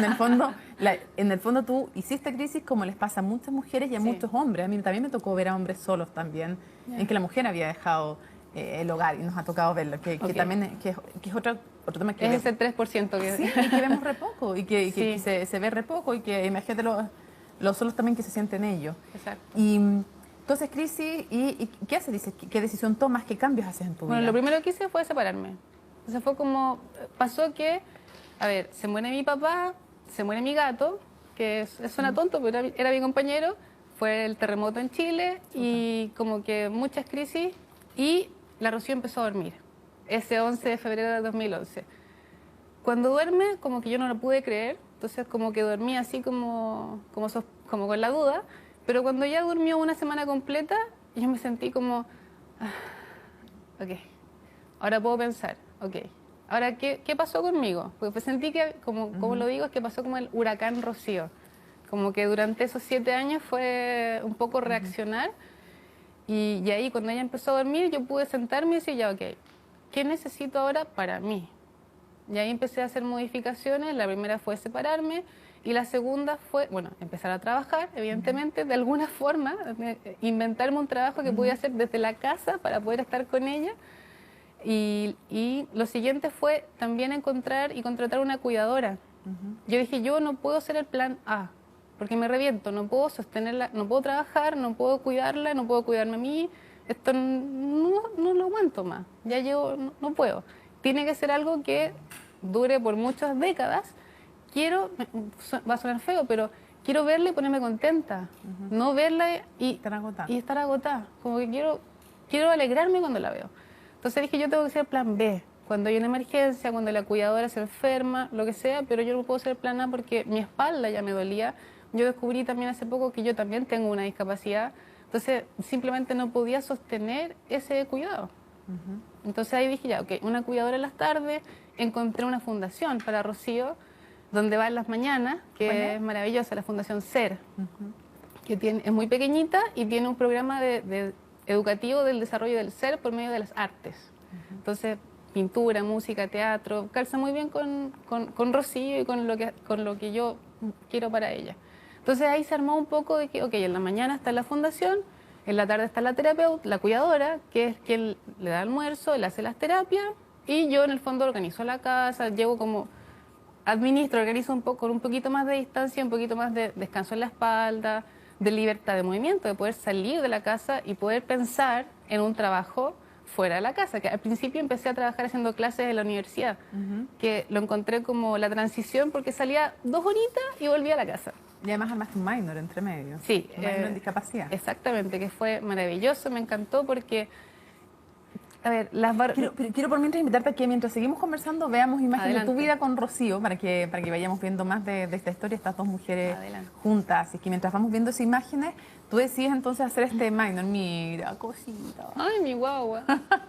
en el fondo tú hiciste crisis como les pasa a muchas mujeres y a Sí. muchos hombres. A mí también me tocó ver a hombres solos también, en que la mujer había dejado el hogar y nos ha tocado verlo, que Ok. también que es otro tema que Es ese 3% que... sí, y que vemos re poco y que Sí. se ve re poco y que imagínate los solos también que se sienten ellos. Exacto. Y entonces, crisis, ¿y qué haces? Dices, ¿qué decisión tomas? ¿Qué cambios haces en tu Bueno, vida? lo primero que hice fue separarme. Entonces fue como, pasó que, a ver, se muere mi papá, se muere mi gato, que suena tonto, pero era mi compañero, fue el terremoto en Chile y como que muchas crisis y la Rocío empezó a dormir, ese 11 de febrero de 2011. Cuando duerme, como que yo no lo pude creer, entonces como que dormía así como con la duda, pero cuando ya durmió una semana completa, yo me sentí como, ok, ahora puedo pensar, ok, ahora ¿qué pasó conmigo? Porque sentí que, como lo digo, es que pasó como el huracán Rocío, como que durante esos 7 años fue un poco reaccionar y ahí cuando ella empezó a dormir yo pude sentarme y decir ya, ok, ¿qué necesito ahora para mí? Y ahí empecé a hacer modificaciones, la primera fue separarme y la segunda fue, bueno, empezar a trabajar, evidentemente, de alguna forma, inventarme un trabajo que pudiera hacer desde la casa para poder estar con ella. Y lo siguiente fue también encontrar y contratar una cuidadora. Yo dije, yo no puedo ser el plan A, porque me reviento, no puedo sostenerla, no puedo trabajar, no puedo cuidarla, no puedo cuidarme a mí, esto no lo aguanto más, ya yo no puedo. Tiene que ser algo que dure por muchas décadas. Va a sonar feo, pero quiero verla y ponerme contenta, no verla y estar agotada. Como que quiero alegrarme cuando la veo. Entonces dije, yo tengo que ser el plan B. Cuando hay una emergencia, cuando la cuidadora se enferma, lo que sea, pero yo no puedo ser el plan A porque mi espalda ya me dolía. Yo descubrí también hace poco que yo también tengo una discapacidad. Entonces simplemente no podía sostener ese cuidado. Entonces ahí dije, ya, ok, una cuidadora en las tardes, encontré una fundación para Rocío, donde va en las mañanas, que es maravillosa, la Fundación SER, que es muy pequeñita y tiene un programa de educativo del desarrollo del ser por medio de las artes. Entonces, pintura, música, teatro, calza muy bien con Rocío y con lo que yo quiero para ella. Entonces ahí se armó un poco de que, ok, en la mañana está la fundación, en la tarde está la terapeuta, la cuidadora, que es quien le da almuerzo, le hace las terapias, y yo en el fondo organizo la casa, llevo como, administro, organizo un poco, con un poquito más de distancia, un poquito más de descanso en la espalda, de libertad de movimiento, de poder salir de la casa y poder pensar en un trabajo fuera de la casa, que al principio empecé a trabajar haciendo clases en la universidad, que lo encontré como la transición porque salía 2 horitas y volvía a la casa. Y además armaste un minor entre medio. Sí. Un minor en discapacidad. Exactamente, que fue maravilloso, me encantó porque, a ver, Quiero por mientras invitarte a que mientras seguimos conversando veamos imágenes Adelante. de tu vida con Rocío para que vayamos viendo más de esta historia, estas dos mujeres Adelante. juntas. Así que mientras vamos viendo esas imágenes, tú decides entonces hacer este minor. Mira, cosita. Ay, mi guagua.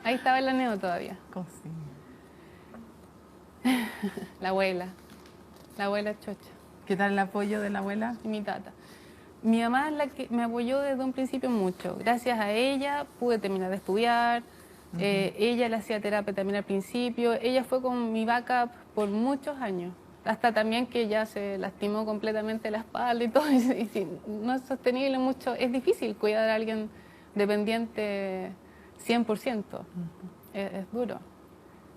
Ahí estaba el neo todavía. Cosita. La abuela chocha. ¿Qué tal el apoyo de la abuela? Y mi tata. Mi mamá es la que me apoyó desde un principio mucho. Gracias a ella pude terminar de estudiar. Ella le hacía terapia también al principio. Ella fue con mi backup por muchos años. Hasta también que ya se lastimó completamente la espalda y todo. Y si no es sostenible mucho. Es difícil cuidar a alguien dependiente 100%. Es duro.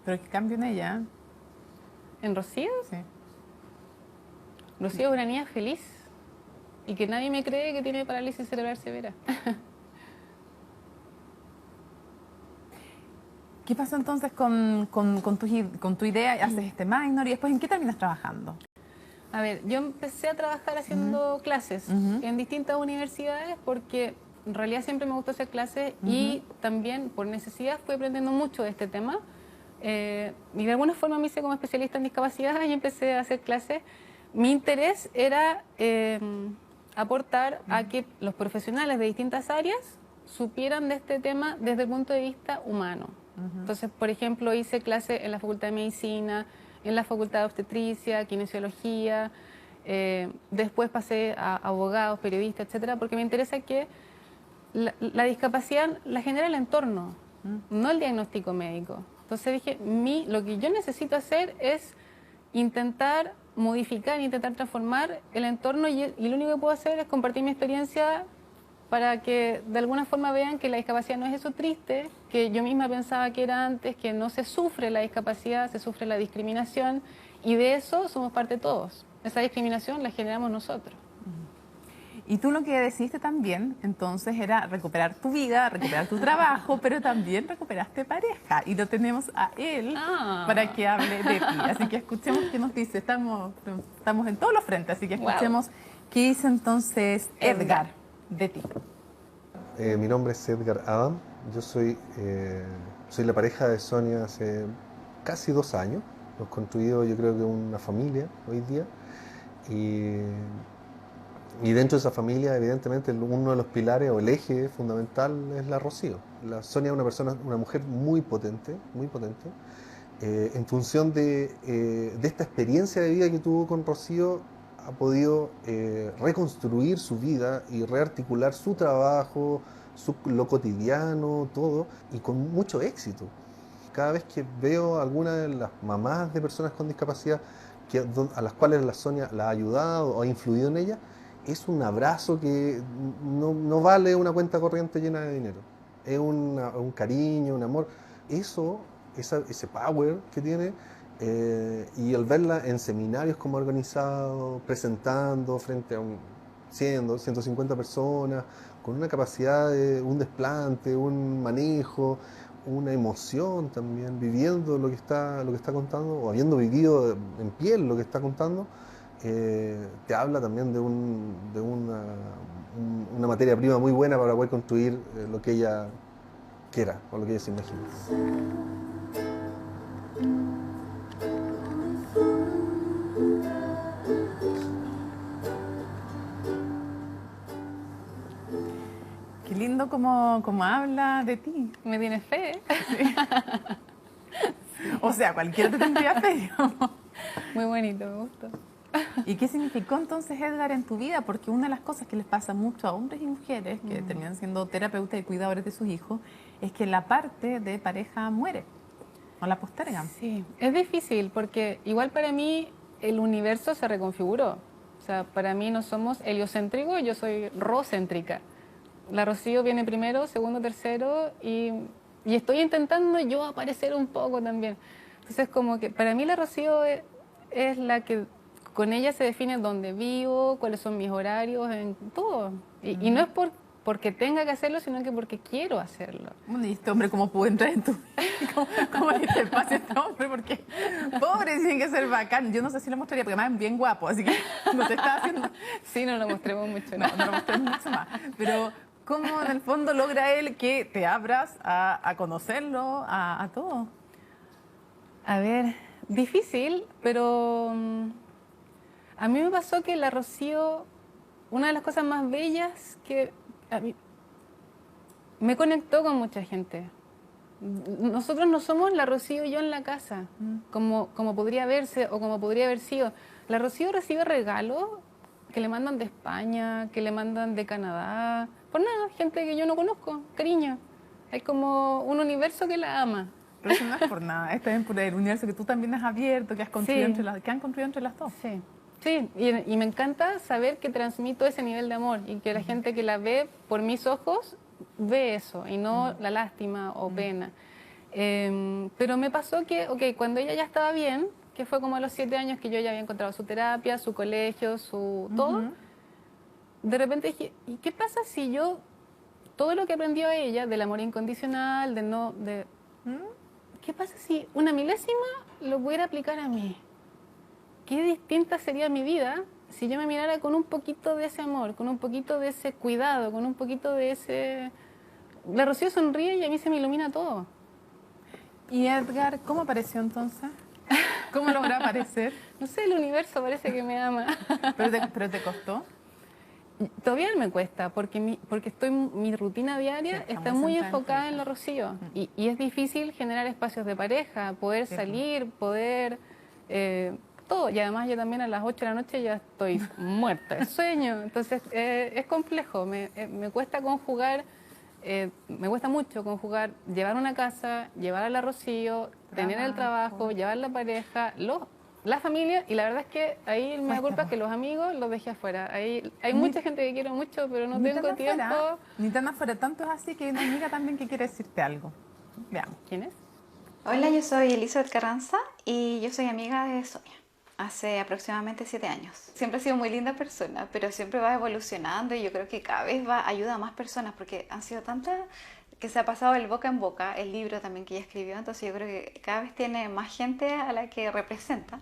Pero qué cambio en ella. ¿En Rocío? Sí. Rocío es una niña feliz y que nadie me cree que tiene parálisis cerebral severa. ¿Qué pasó entonces con tu idea? Haces este minor y después ¿en qué terminas trabajando? A ver, yo empecé a trabajar haciendo clases en distintas universidades porque en realidad siempre me gustó hacer clases y también por necesidad fui aprendiendo mucho de este tema. Y de alguna forma me hice como especialista en discapacidad y empecé a hacer clases. Mi interés era aportar a que los profesionales de distintas áreas supieran de este tema desde el punto de vista humano. Entonces, por ejemplo, hice clases en la Facultad de Medicina, en la Facultad de Obstetricia, Kinesiología, después pasé a abogados, periodistas, etcétera, porque me interesa que la discapacidad la genera el entorno, no el diagnóstico médico. Entonces dije, lo que yo necesito hacer es intentar modificar, intentar transformar el entorno y lo único que puedo hacer es compartir mi experiencia para que de alguna forma vean que la discapacidad no es eso triste, que yo misma pensaba que era antes, que no se sufre la discapacidad, se sufre la discriminación y de eso somos parte todos. Esa discriminación la generamos nosotros. Y tú lo que decidiste también, entonces, era recuperar tu vida, recuperar tu trabajo, pero también recuperaste pareja. Y lo tenemos a él para que hable de ti. Así que escuchemos qué nos dice. Estamos en todos los frentes, así que escuchemos qué dice entonces Edgar de ti. Mi nombre es Edgar Adam. Yo soy la pareja de Sonia hace casi 2 años. Hemos construido, yo creo que una familia hoy día. Y dentro de esa familia, evidentemente, uno de los pilares o el eje fundamental es la Rocío. La Sonia es una mujer muy potente, en función de esta experiencia de vida que tuvo con Rocío, ha podido reconstruir su vida y rearticular su trabajo, lo cotidiano, todo, y con mucho éxito. Cada vez que veo a alguna de las mamás de personas con discapacidad a las cuales la Sonia la ha ayudado o ha influido en ellas, es un abrazo que no vale una cuenta corriente llena de dinero. Es un cariño, un amor. Ese power que tiene, y al verla en seminarios como ha organizado, presentando frente a 100, 150 personas, con una capacidad de un desplante, un manejo, una emoción también, viviendo lo que está contando, o habiendo vivido en piel lo que está contando, te habla también de una materia prima muy buena para poder construir lo que ella quiera o lo que ella se imagina. Qué lindo como habla de ti. ¿Me tienes fe? O sea, cualquiera te tendría fe, digamos. Muy bonito, me gustó. ¿Y qué significó entonces Edgar en tu vida? Porque una de las cosas que les pasa mucho a hombres y mujeres que terminan siendo terapeutas y cuidadores de sus hijos es que la parte de pareja muere o la postergan. Sí, es difícil porque igual para mí el universo se reconfiguró. O sea, para mí no somos heliocéntricos, yo soy rocéntrica. La Rocío viene primero, segundo, tercero y estoy intentando yo aparecer un poco también. Entonces como que para mí la Rocío es la que con ella se define dónde vivo, cuáles son mis horarios, en todo. Y no es porque tenga que hacerlo, sino que porque quiero hacerlo. Bueno, ¿y este hombre cómo pudo entrar en tu ¿Cómo diste espacio a este hombre? Porque pobre, tiene que ser bacán. Yo no sé si lo mostraría, porque además es bien guapo, así que no te estaba haciendo... Sí, no lo mostremos mucho. No lo mostré mucho más. Pero ¿cómo en el fondo logra él que te abras a conocerlo, a todo? A ver, difícil, pero a mí me pasó que la Rocío, una de las cosas más bellas que a mí me conectó con mucha gente. Nosotros no somos la Rocío y yo en la casa, como podría verse o como podría haber sido. La Rocío recibe regalos que le mandan de España, que le mandan de Canadá, por nada, gente que yo no conozco, cariño. Hay como un universo que la ama. Pero eso no es por nada, es también por el universo que tú también has abierto, que has construido Sí. que han construido entre las dos. Sí, sí, y me encanta saber que transmito ese nivel de amor y que la gente que la ve por mis ojos ve eso y no la lástima o pena. Pero me pasó que, cuando ella ya estaba bien, que fue como a los 7 años que yo ya había encontrado su terapia, su colegio, su todo, de repente dije, ¿y qué pasa si yo, todo lo que aprendió a ella, del amor incondicional, ¿qué pasa si una milésima lo pudiera aplicar a mí? ¿Qué distinta sería mi vida si yo me mirara con un poquito de ese amor, con un poquito de ese cuidado, con un poquito de ese... La Rocío sonríe y a mí se me ilumina todo. ¿Y Edgar, cómo apareció entonces? ¿Cómo logró aparecer? No sé, el universo parece que me ama. ¿Pero te costó? Todavía me cuesta, porque mi rutina diaria Sí, está muy muy centrada en tu enfocada en hija. la Rocío. Y es difícil generar espacios de pareja, poder Sí, salir, poder... todo. Y además yo también a las 8 de la noche ya estoy muerta de sueño. Entonces es complejo, me cuesta conjugar, me cuesta mucho conjugar, llevar una casa, llevar a la Rocío, tener el trabajo, llevar la pareja, la familia, y la verdad es que ahí me da culpa que los amigos los dejé afuera. Ahí hay mucha gente que quiero mucho, pero no Ni tengo tan tiempo. afuera, ni tan afuera. Tanto es así que hay una amiga también que quiere decirte algo. Veamos. ¿Quién es? Hola, yo soy Elizabeth Carranza y yo soy amiga de Sonia. Hace aproximadamente 7 años. Siempre ha sido muy linda persona, pero siempre va evolucionando y yo creo que cada vez ayuda a más personas porque han sido tantas que se ha pasado el boca en boca, el libro también que ella escribió, entonces yo creo que cada vez tiene más gente a la que representa.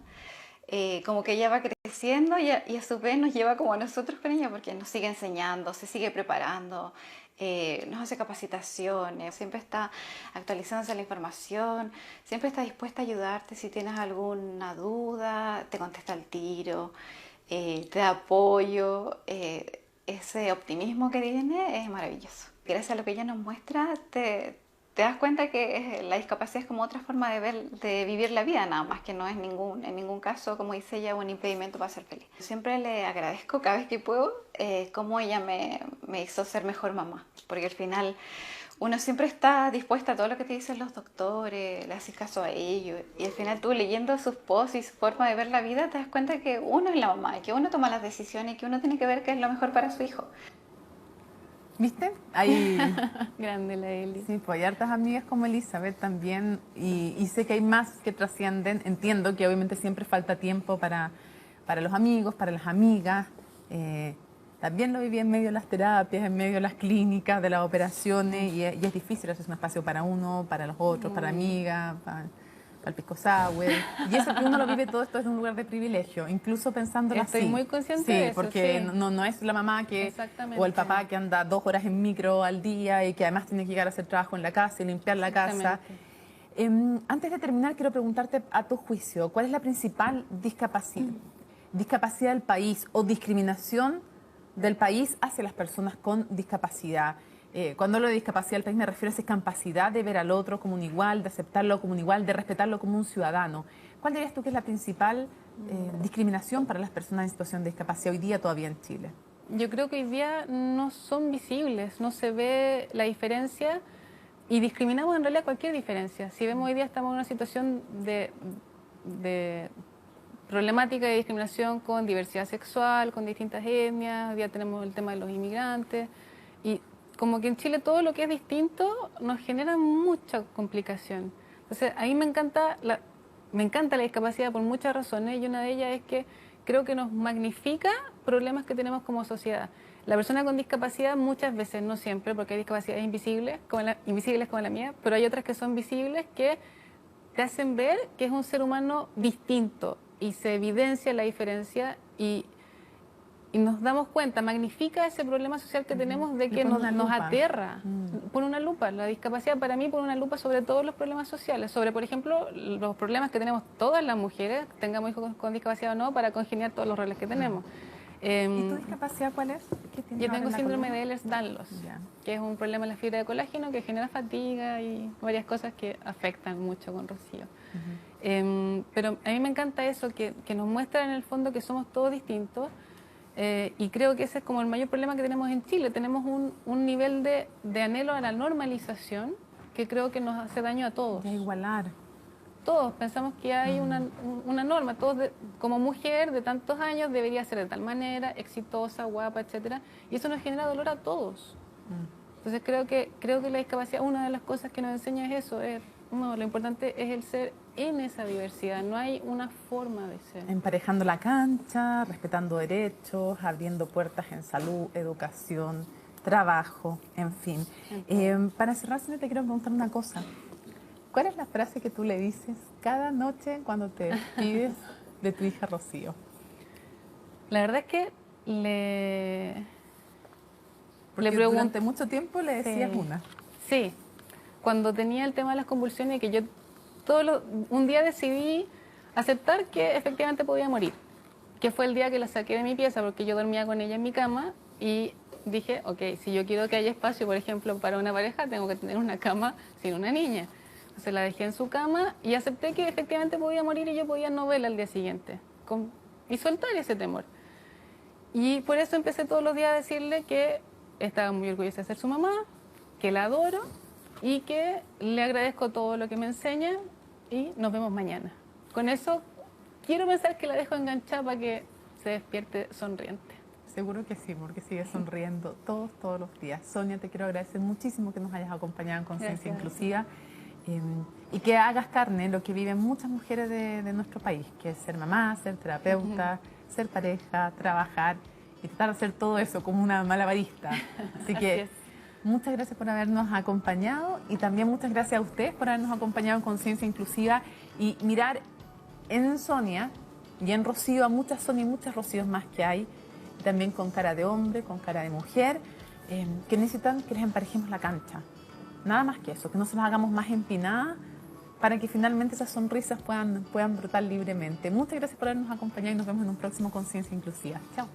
Como que ella va creciendo y a su vez nos lleva como a nosotros con ella porque nos sigue enseñando, se sigue preparando, nos hace capacitaciones, siempre está actualizándose la información, siempre está dispuesta a ayudarte si tienes alguna duda, te contesta al tiro, te da apoyo, ese optimismo que tiene es maravilloso. Gracias a lo que ella nos muestra, te das cuenta que la discapacidad es como otra forma de vivir la vida, nada más que no es en ningún caso, como dice ella, un impedimento para ser feliz. Siempre le agradezco cada vez que puedo cómo ella me hizo ser mejor mamá, porque al final uno siempre está dispuesta a todo lo que te dicen los doctores, le haces caso a ellos, y al final tú leyendo sus posts y su forma de ver la vida te das cuenta que uno es la mamá, y que uno toma las decisiones y que uno tiene que ver qué es lo mejor para su hijo. ¿Viste? Ahí, Grande la Eli. sí, pues hay hartas amigas como Elizabeth también y sé que hay más que trascienden. Entiendo que obviamente siempre falta tiempo para los amigos, para las amigas. También lo viví en medio de las terapias, en medio de las clínicas, de las operaciones y es difícil hacer un espacio para uno, para los otros, para amigas, para el pisco sour. Y eso que uno lo vive todo esto es un lugar de privilegio, incluso pensándolo así. Estoy muy consciente sí, de eso, porque sí. no es la mamá Exactamente. o el papá que anda 2 horas en micro al día y que además tiene que llegar a hacer trabajo en la casa y limpiar la casa. Antes de terminar, quiero preguntarte a tu juicio, ¿cuál es la principal discapacidad del país o discriminación del país hacia las personas con discapacidad? Cuando hablo de discapacidad del país me refiero a esa capacidad de ver al otro como un igual, de aceptarlo como un igual, de respetarlo como un ciudadano. ¿Cuál dirías tú que es la principal discriminación para las personas en situación de discapacidad hoy día todavía en Chile? Yo creo que hoy día no son visibles, no se ve la diferencia y discriminamos en realidad cualquier diferencia. Si vemos hoy día estamos en una situación de problemática de discriminación con diversidad sexual, con distintas etnias, hoy día tenemos el tema de los inmigrantes y como que en Chile todo lo que es distinto nos genera mucha complicación. Entonces a mí me encanta la discapacidad por muchas razones y una de ellas es que creo que nos magnifica problemas que tenemos como sociedad. La persona con discapacidad muchas veces, no siempre, porque hay discapacidades invisibles como la mía, pero hay otras que son visibles que te hacen ver que es un ser humano distinto y se evidencia la diferencia y nos damos cuenta, magnifica ese problema social que tenemos de que nos aterra. Pone una lupa, la discapacidad para mí pone una lupa sobre todos los problemas sociales, sobre por ejemplo los problemas que tenemos todas las mujeres, tengamos hijos con discapacidad o no, para congeniar todos los roles que tenemos. ¿Y tu discapacidad cuál es? Yo tengo síndrome de Ehlers-Danlos, que es un problema en la fibra de colágeno que genera fatiga y varias cosas que afectan mucho con Rocío. Pero a mí me encanta eso, que nos muestra en el fondo que somos todos distintos. Y creo que ese es como el mayor problema que tenemos en Chile. Tenemos un nivel de anhelo a la normalización que creo que nos hace daño a todos. De igualar. Todos pensamos que hay una norma. Todos, como mujer de tantos años, debería ser de tal manera, exitosa, guapa, etcétera. Y eso nos genera dolor a todos. Entonces creo que la discapacidad, una de las cosas que nos enseña es eso. Lo importante es el ser en esa diversidad, no hay una forma de ser. Emparejando la cancha, respetando derechos, abriendo puertas en salud, educación, trabajo, en fin. Para cerrar, te quiero preguntar una cosa. ¿Cuál es la frase que tú le dices cada noche cuando te despides de tu hija Rocío? La verdad es que Porque durante mucho tiempo le decías una. Sí, cuando tenía el tema de las convulsiones, que yo un día decidí aceptar que efectivamente podía morir, que fue el día que la saqué de mi pieza, porque yo dormía con ella en mi cama y dije, ok, si yo quiero que haya espacio, por ejemplo, para una pareja, tengo que tener una cama sin una niña. Entonces la dejé en su cama y acepté que efectivamente podía morir y yo podía no verla al día siguiente y soltar ese temor. Y por eso empecé todos los días a decirle que estaba muy orgullosa de ser su mamá, que la adoro y que le agradezco todo lo que me enseña y nos vemos mañana. Con eso quiero pensar que la dejo enganchada para que se despierte sonriente. Seguro que sí, porque sigue sonriendo todos los días. Sonia, te quiero agradecer muchísimo que nos hayas acompañado en Conciencia Inclusiva y que hagas carne lo que viven muchas mujeres de nuestro país, que es ser mamá, ser terapeuta, ser pareja, trabajar y tratar de hacer todo eso como una malabarista. Así que muchas gracias por habernos acompañado y también muchas gracias a ustedes por habernos acompañado en Conciencia Inclusiva y mirar en Sonia y en Rocío a muchas Sonia y muchas Rocíos más que hay, también con cara de hombre, con cara de mujer, que necesitan que les emparejemos la cancha. Nada más que eso, que no se las hagamos más empinadas para que finalmente esas sonrisas puedan brotar libremente. Muchas gracias por habernos acompañado y nos vemos en un próximo Conciencia Inclusiva. Chao.